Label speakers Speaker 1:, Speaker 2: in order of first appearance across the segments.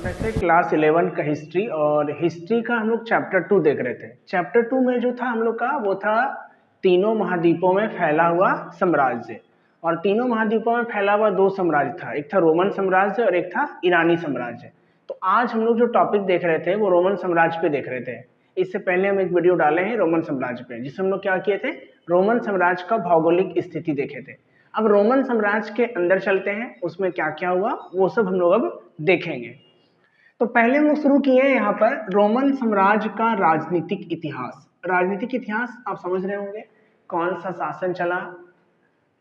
Speaker 1: वैसे क्लास 11 का हिस्ट्री और हिस्ट्री का हम लोग चैप्टर 2 देख रहे थे। चैप्टर 2 में जो था हम लोग का वो था तीनों महाद्वीपों में फैला हुआ साम्राज्य। और तीनों महाद्वीपों में फैला हुआ दो साम्राज्य था, एक था रोमन साम्राज्य और एक था ईरानी साम्राज्य। तो आज हम लोग जो टॉपिक देख रहे थे वो रोमन साम्राज्य पे देख रहे थे। इससे पहले हम एक वीडियो डाले हैं रोमन साम्राज्य पे, जिसमें हम लोग क्या किए थे, रोमन साम्राज्य का भौगोलिक स्थिति देखे थे। अब रोमन साम्राज्य के अंदर चलते हैं, उसमें क्या क्या हुआ वो सब हम लोग अब देखेंगे। तो पहले हम लोग शुरू किए हैं यहाँ पर रोमन साम्राज्य का राजनीतिक इतिहास। राजनीतिक इतिहास आप समझ रहे होंगे, कौन सा शासन चला,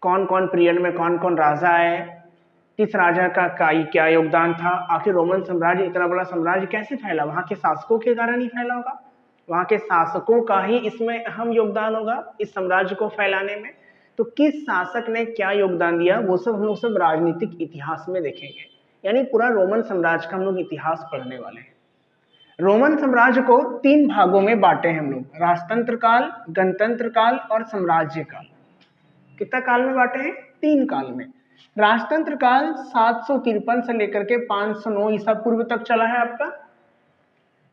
Speaker 1: कौन कौन पीरियड में कौन कौन राजा आए, किस राजा का क्या योगदान था, आखिर रोमन साम्राज्य इतना बड़ा साम्राज्य कैसे फैला, वहाँ के शासकों के कारण ही फैला होगा, वहाँ के शासकों का ही इसमें अहम योगदान होगा इस साम्राज्य को फैलाने में। तो किस शासक ने क्या योगदान दिया वो सब हम लोग सब राजनीतिक इतिहास में देखेंगे। यानी पूरा रोमन साम्राज्य का हम लोग इतिहास पढ़ने वाले हैं। रोमन साम्राज्य को तीन भागों में बांटे हैं हम लोग, राजतंत्र काल, गणतंत्र काल और साम्राज्य काल। कितना काल में बांटे हैं? तीन काल में। राजतंत्र काल 753 से लेकर के 509 ईसा पूर्व तक चला है आपका।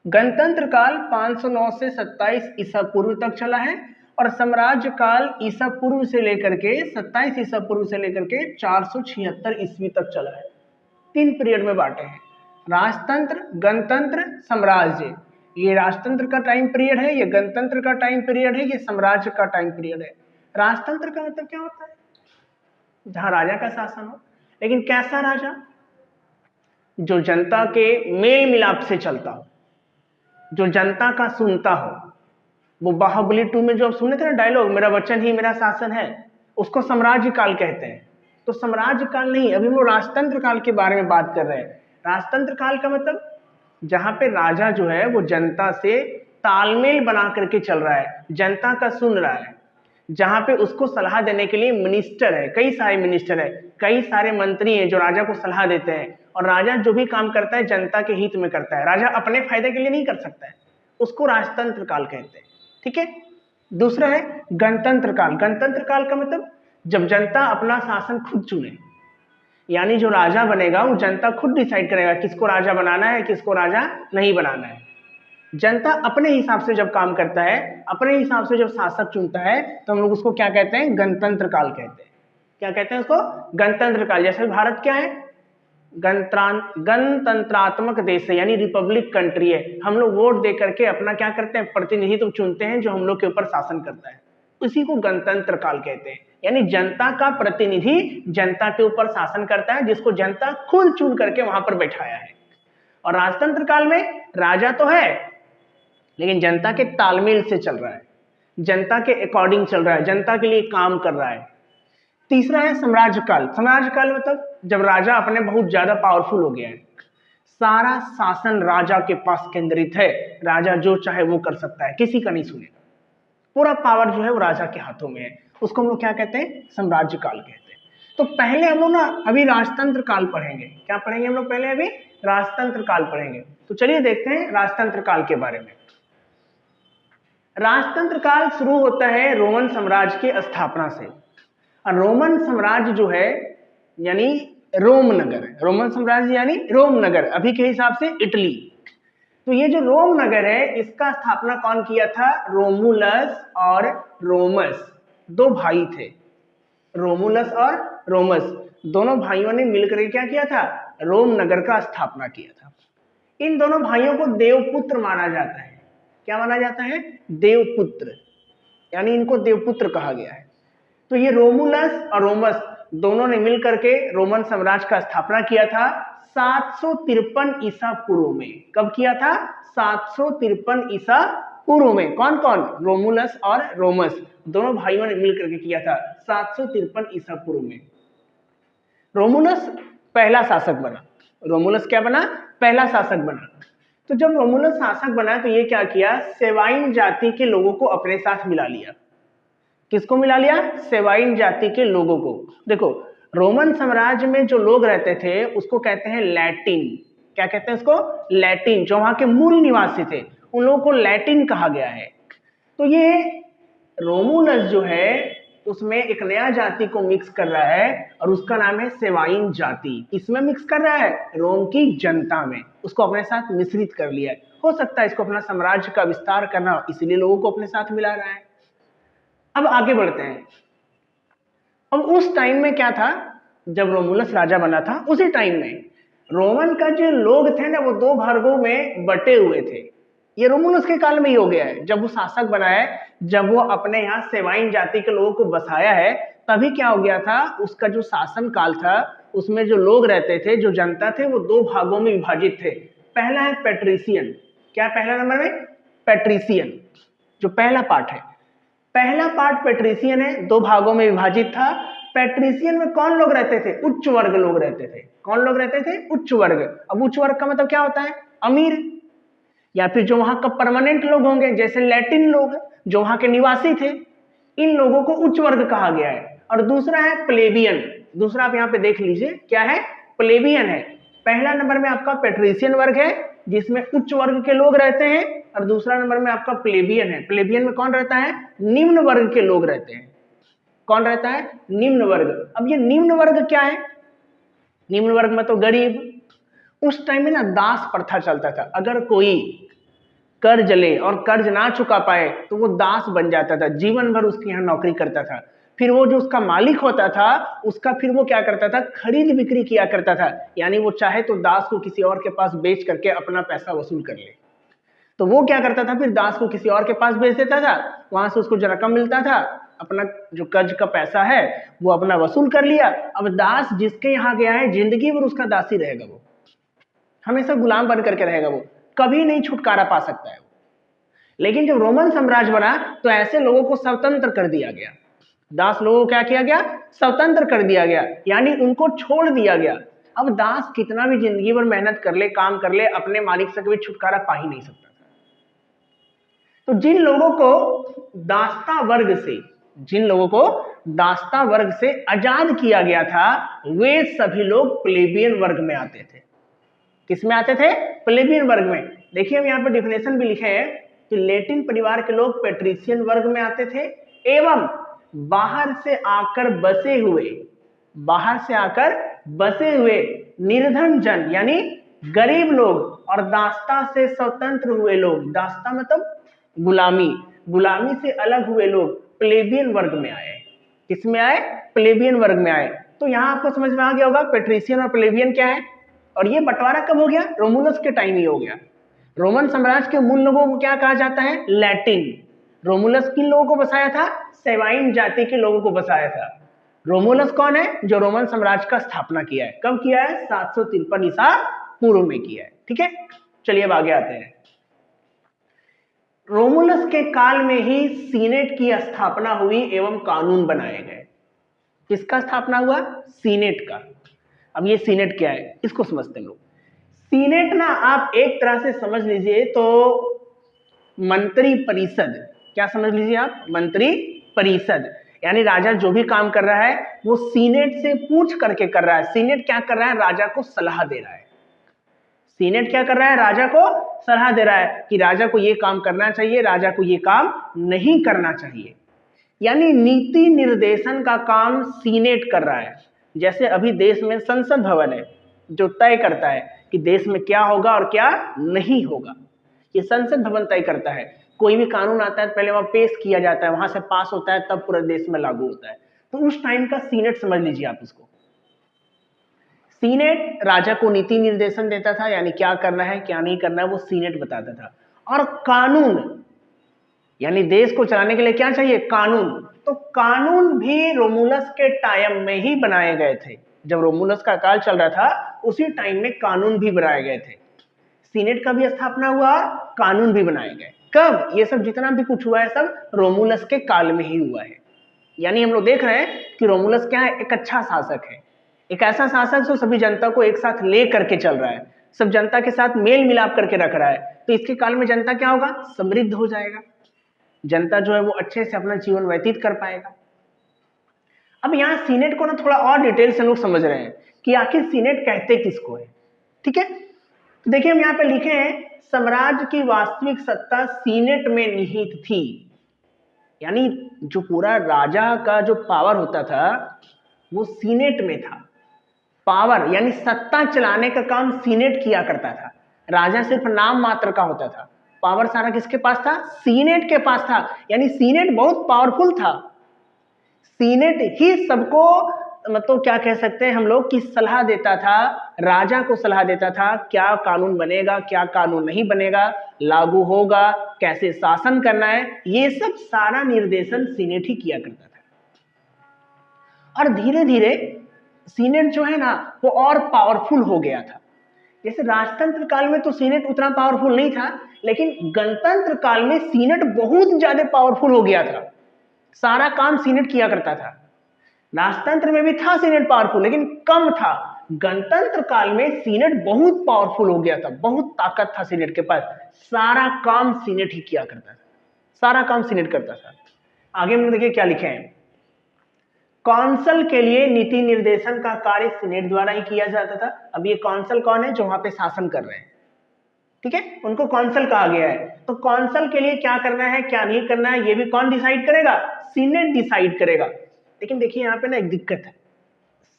Speaker 1: गणतंत्र काल 509 से 27 ईसा पूर्व तक चला है। और साम्राज्य काल ईसा पूर्व से लेकर के 27 ईसा पूर्व से लेकर के 476 ईस्वी तक चला है। तीन पीरियड में बांटे हैं, राजतंत्र, गणतंत्र, साम्राज्य। ये राजतंत्र का टाइम पीरियड है, ये गणतंत्र का टाइम पीरियड है, ये साम्राज्य का टाइम पीरियड है। राजतंत्र का मतलब क्या होता है? जहां राजा का शासन हो, लेकिन कैसा राजा? जो जनता के मेल मिलाप से चलता हो, जो जनता का सुनता हो। वो बाहुबली 2 में जो सुने थे ना डायलॉग, मेरा वचन ही मेरा शासन है, उसको साम्राज्य काल कहते हैं। तो साम्राज्य काल नहीं, अभी हम लोग राजतंत्र काल के बारे में बात कर रहे हैं। राजतंत्र काल का मतलब जहां पे राजा जो है वो जनता से तालमेल बना करके चल रहा है, जनता का सुन रहा है, जहां पे उसको सलाह देने के लिए मिनिस्टर है, कई सारे मिनिस्टर है, कई सारे मंत्री हैं जो राजा को सलाह देते हैं। और राजा जो भी काम करता है जनता के हित में करता है, राजा अपने फायदे के लिए नहीं कर सकता है, उसको राजतंत्र काल कहते हैं। ठीक है। दूसरा है गणतंत्र काल। गणतंत्र काल का मतलब जब जनता अपना शासन खुद चुने, यानी जो राजा बनेगा वो जनता खुद डिसाइड करेगा किसको राजा बनाना है, किसको राजा नहीं बनाना है। जनता अपने हिसाब से जब काम करता है, अपने हिसाब से जब शासक चुनता है, तो हम लोग उसको क्या कहते हैं? गणतंत्र काल कहते हैं। क्या कहते हैं उसको? गणतंत्र काल। जैसे भारत क्या है? गणतंत्रात्मक देश है, यानी रिपब्लिक कंट्री है। हम लोग वोट दे करके अपना क्या करते हैं? प्रतिनिधित्व चुनते हैं जो हम लोग के ऊपर शासन करता है, उसी को गणतंत्र काल कहते हैं। यानी जनता का प्रतिनिधि जनता के ऊपर शासन करता है, जिसको जनता खुद चुन करके वहां पर बैठाया है। और राजतंत्र काल में राजा तो है, लेकिन जनता के तालमेल से चल रहा है, जनता के अकॉर्डिंग चल रहा है, जनता के लिए काम कर रहा है। तीसरा है साम्राज्य काल। साम्राज्य काल मतलब जब राजा अपने बहुत ज्यादा पावरफुल हो गया है, सारा शासन राजा के पास केंद्रित है, राजा जो चाहे वो कर सकता है, किसी का नहीं सुनेगा, पूरा पावर जो है वो राजा के हाथों में है, उसको हम लोग क्या कहते हैं? साम्राज्य काल कहते हैं। तो पहले हम लोग ना अभी राजतंत्र काल पढ़ेंगे। क्या पढ़ेंगे हम लोग? पहले अभी राजतंत्र काल पढ़ेंगे। तो चलिए देखते हैं राजतंत्र काल के बारे में। राजतंत्र काल शुरू होता है रोमन साम्राज्य की स्थापना से। और रोमन साम्राज्य जो है यानी रोम नगर, रोमन साम्राज्य यानी रोम नगर, अभी के हिसाब से इटली। तो ये जो रोम नगर है इसका स्थापना कौन किया था? रोमुलस और रोमस, दो भाई थे। रोमुलस और रोमस दोनों भाइयों ने मिलकर क्या किया था? रोम नगर का स्थापना किया था। इन दोनों भाइयों को देवपुत्र माना जाता है। क्या माना जाता है? देवपुत्र, यानी इनको देवपुत्र कहा गया है। तो ये रोमुलस और रोमस दोनों ने मिलकर के रोमन साम्राज्य का स्थापना किया था 753 ईसा पूर्व में। कब किया था? 753 ईसा पूर्व में। कौन कौन? रोमुलस और रोमस दोनों भाइयों ने मिलकर के किया था 753 ईसा पूर्व में। रोमुलस पहला शासक बना। रोमुलस क्या बना? पहला शासक बना। तो जब रोमुलस शासक बना तो ये क्या किया? सेवाइन जाति के लोगों को अपने साथ मिला लिया। किसको मिला लिया? सेवाइन जाति के लोगों को। देखो, रोमन साम्राज्य में जो लोग रहते थे उसको कहते हैं लैटिन। क्या कहते हैं उसको? लैटिन। जो वहां के मूल निवासी थे उन लोगों को लैटिन कहा गया है। तो ये रोमुलस जो है उसमें एक नया जाति को मिक्स कर रहा है और उसका नाम है सेवाइन जाति। इसमें मिक्स कर रहा है रोम की जनता में, उसको अपने साथ मिश्रित कर लिया है। हो सकता है इसको अपना साम्राज्य का विस्तार करना, इसलिए लोगों को अपने साथ मिला रहा है। अब आगे बढ़ते हैं। अब उस टाइम में क्या था, जब रोमुलस राजा बना था उसी टाइम में रोमन का जो लोग थे ना वो दो भागों में बटे हुए थे। ये रोमुलस के काल में ही हो गया है, जब वो शासक बना है, जब वो अपने यहाँ सेवाइन जाति के लोगों को बसाया है, तभी क्या हो गया था, उसका जो शासन काल था उसमें जो लोग रहते थे, जो जनता थे, वो दो भागों में विभाजित थे। पहला है पेट्रिशियन। क्या पहला नंबर में? पेट्रिशियन, जो पहला पार्ट है। पहला पार्ट पेट्रिशियन है, दो भागों में विभाजित था। पेट्रिशियन में कौन लोग रहते थे? उच्च वर्ग लोग रहते थे। कौन लोग रहते थे? उच्च वर्ग। अब उच्च वर्ग का मतलब क्या होता है? अमीर, या फिर जो वहां का परमानेंट लोग होंगे, जैसे लैटिन लोग जो वहां के निवासी थे, इन लोगों को उच्च वर्ग कहा गया है। और दूसरा है प्लेबियन। दूसरा आप यहाँ पे देख लीजिए क्या है, प्लेबियन है। पहला नंबर में आपका पेट्रिशियन वर्ग है जिसमें उच्च वर्ग के लोग रहते हैं, और दूसरा नंबर में आपका प्लेबियन है। प्लेबियन में कौन रहता है? निम्न वर्ग के लोग रहते हैं। कौन रहता है? निम्न वर्ग। अब ये निम्न वर्ग क्या है? निम्न वर्ग में तो गरीब। उस टाइम में ना दास प्रथा चलता था। अगर कोई कर्ज ले और कर्ज ना चुका पाए तो वो दास बन जाता था, जीवन भर उसके यहाँ नौकरी करता था। फिर वो जो उसका मालिक होता था उसका फिर वो क्या करता था, खरीद बिक्री किया करता था। यानी वो चाहे तो दास को किसी और के पास बेच करके अपना पैसा वसूल कर ले। तो वो क्या करता था, फिर दास को किसी और के पास बेच देता था, वहां से उसको जो रकम मिलता था, अपना जो कर्ज का पैसा है वो अपना वसूल कर लिया। अब दास जिसके यहाँ गया है जिंदगी भर उसका दासी रहेगा, वो हमेशा गुलाम बन करके रहेगा, वो कभी नहीं छुटकारा पा सकता है। लेकिन जब रोमन साम्राज्य बना तो ऐसे लोगों को स्वतंत्र कर दिया गया। दास लोगों को क्या किया गया? स्वतंत्र कर दिया गया, यानी उनको छोड़ दिया गया। अब दास कितना भी जिंदगी भर मेहनत कर ले, काम कर ले, अपने मालिक से कभी छुटकारा पा ही नहीं सकता था। तो जिन लोगों को दास्ता वर्ग से, जिन लोगों को दास्ता वर्ग से आजाद किया गया था, वे सभी लोग प्लेबियन वर्ग में आते थे। किस में आते थे? प्लेबियन वर्ग में। देखिए हम यहाँ पर डिफिनेशन भी लिखे हैं कि लैटिन परिवार के लोग पेट्रिशियन वर्ग में आते थे, एवं बाहर से आकर बसे हुए, बाहर से आकर बसे हुए निर्धन जन यानी गरीब लोग और दास्ता से स्वतंत्र हुए लोग, दास्ता मतलब गुलामी, गुलामी से अलग हुए लोग प्लेबियन वर्ग में आए। किस में आए? प्लेबियन वर्ग में आए। तो यहाँ आपको समझ में आ गया होगा पेट्रिशियन और प्लेबियन क्या है। और ये बंटवारा कब हो गया? रोमुलस के टाइम ही हो गया। रोमन साम्राज्य के मूल लोगों को क्या कहा जाता है? लैटिन। रोमुलस किन लोगों को बसाया था? सेवाइन जाति के लोगों को बसाया था। रोमुलस कौन है? जो रोमन साम्राज्य का स्थापना किया है। कब किया है? 753 ईसा पूर्व में किया है। ठीक है, चलिए अब आगे आते हैं। रोमुलस के काल में ही सीनेट की स्थापना हुई एवं कानून बनाए गए। किसका स्थापना हुआ? सीनेट का। अब ये सीनेट क्या है इसको समझते हैं लोग। सीनेट ना आप एक तरह से समझ लीजिए तो मंत्री परिषद। क्या समझ लीजिए आप? मंत्री परिषद। यानी राजा जो भी काम कर रहा है वो सीनेट से पूछ करके कर रहा है। सीनेट क्या कर रहा है? राजा को सलाह दे रहा है। सीनेट क्या कर रहा है? राजा को सलाह दे रहा है कि राजा को ये काम करना चाहिए, राजा को ये काम नहीं करना चाहिए। यानी नीति निर्देशन का काम सीनेट कर रहा है। जैसे अभी देश में संसद भवन है जो तय करता है कि देश में क्या होगा और क्या नहीं होगा, ये संसद भवन तय करता है। कोई भी कानून आता है पहले वहां पेश किया जाता है, वहां से पास होता है, तब पूरे देश में लागू होता है। तो उस टाइम का सीनेट समझ लीजिए आप इसको। सीनेट राजा को नीति निर्देशन देता था, यानी क्या करना है क्या नहीं करना है वो सीनेट बताता था। और कानून यानी देश को चलाने के लिए क्या चाहिए? कानून। तो कानून भी रोमुलस के टाइम में ही बनाए गए थे। जब रोमुलस का काल चल रहा था उसी टाइम में कानून भी बनाए गए थे। सीनेट का भी स्थापना हुआ, कानून भी बनाए गए। कब? ये सब जितना भी कुछ हुआ है सब रोमुलस के काल में ही हुआ है। यानी हम लोग देख रहे हैं कि रोमुलस क्या है? एक अच्छा शासक है, एक ऐसा शासक जो सभी जनता को एक साथ ले करके चल रहा है, सब जनता के साथ मेल मिलाप करके रख रहा है। तो इसके काल में जनता क्या होगा? समृद्ध हो जाएगा, जनता जो है वो अच्छे से अपना जीवन व्यतीत कर पाएगा। अब यहाँ सीनेट को ना थोड़ा और डिटेल से लोग समझ रहे हैं कि आखिर सीनेट कहते किसको है। ठीक है, तो देखिए हम यहाँ पे लिखे हैं साम्राज्य की वास्तविक सत्ता सीनेट में निहित थी। यानी जो पूरा राजा का जो पावर होता था वो सीनेट में था। पावर यानी सत्ता चलाने का काम सीनेट किया करता था, राजा सिर्फ नाम मात्र का होता था। पावर सारा किसके पास था? सीनेट के पास था। यानी सीनेट बहुत पावरफुल था। सीनेट ही सबको मतलब क्या कह सकते हैं हम लोग कि सलाह देता था, राजा को सलाह देता था क्या कानून बनेगा, क्या कानून नहीं बनेगा, लागू होगा, कैसे शासन करना है, ये सब सारा निर्देशन सीनेट ही किया करता था। और धीरे धीरे सीनेट जो है ना वो और पावरफुल हो गया था। जैसे राजतंत्र काल में तो सीनेट उतना पावरफुल नहीं था, लेकिन गणतंत्र काल में सीनेट बहुत ज्यादा पावरफुल हो गया था। सारा काम सीनेट किया करता था। राजतंत्र में भी था सीनेट पावरफुल, लेकिन कम था। गणतंत्र काल में सीनेट बहुत पावरफुल हो गया था, बहुत ताकत था सीनेट के पास। सारा काम सीनेट ही किया करता था, सारा काम सीनेट करता था। आगे हम देखिए क्या लिखे हैं। कौंसल के लिए नीति निर्देशन का कार्य सीनेट द्वारा ही किया जाता था। अब ये कौंसल कौन है? जो वहां पे शासन कर रहे हैं, ठीक है, उनको कौंसल कहा गया है। तो कौंसल के लिए क्या करना है क्या नहीं करना है ये भी कौन डिसाइड करेगा? सीनेट डिसाइड करेगा। लेकिन देखिए यहाँ पे ना एक दिक्कत है,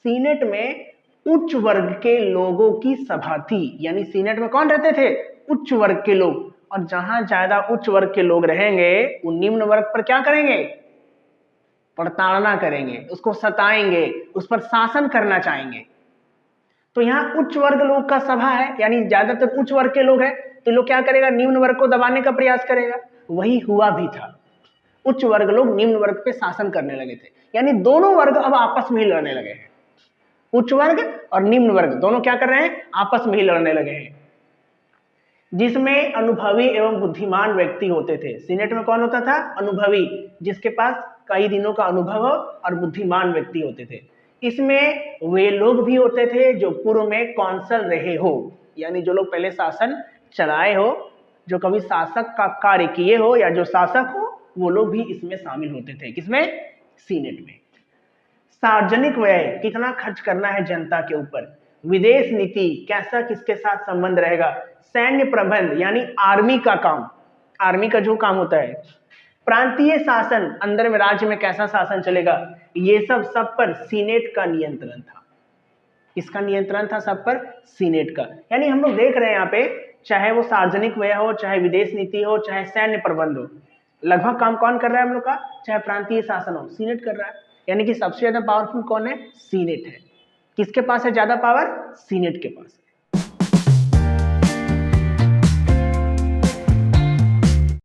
Speaker 1: सीनेट में उच्च वर्ग के लोगों की सभा थी। यानी सीनेट में कौन रहते थे? उच्च वर्ग के लोग। और जहां ज्यादा उच्च वर्ग के लोग रहेंगे वो निम्न वर्ग पर क्या करेंगे? प्रताड़ना करेंगे, उसको सताएंगे, उस पर शासन करना चाहेंगे। तो यहाँ उच्च वर्ग लोग का सभा है, यानी ज्यादातर उच्च वर्ग के लोग हैं, तो लोग क्या करेगा? निम्न वर्ग को दबाने का प्रयास करेगा। वही हुआ भी था, उच्च वर्ग लोग निम्न वर्ग पे शासन करने लगे थे। यानी दोनों वर्ग अब आपस में ही लड़ने लगे हैं। उच्च वर्ग और निम्न वर्ग दोनों क्या कर रहे हैं? आपस में ही लड़ने लगे हैं। जिसमें अनुभवी एवं बुद्धिमान व्यक्ति होते थे। सीनेट में कौन होता था? अनुभवी, जिसके पास कई दिनों का अनुभव और बुद्धिमान व्यक्ति होते थे। इसमें वे लोग भी होते थे जो पूर्व में कौंसल रहे हो, यानी जो लोग पहले शासन चलाए हो, जो कभी शासक का कार्य किए हो या जो शासक हो, वो लोग भी इसमें शामिल होते थे। किसमें? सीनेट में। सार्वजनिक व्यय, कितना खर्च करना है जनता के ऊपर। विदेश नीति, कैसा किसके साथ संबंध रहेगा। सैन्य प्रबंध यानी आर्मी का काम, आर्मी का जो काम होता है। प्रांतीय शासन, अंदर में राज्य में कैसा शासन चलेगा, ये सब पर सीनेट का नियंत्रण था। किसका नियंत्रण था सब पर? सीनेट का। यानी हम लोग देख रहे हैं यहाँ पे, चाहे वो सार्वजनिक व्यय हो, चाहे विदेश नीति हो, चाहे सैन्य प्रबंध हो, लगभग काम कौन कर रहा है हम लोग का? चाहे प्रांतीय शासन हो, सीनेट कर रहा है। यानी कि सबसे ज्यादा पावरफुल कौन है? सीनेट है। किसके पास है ज्यादा पावर? सीनेट के पास।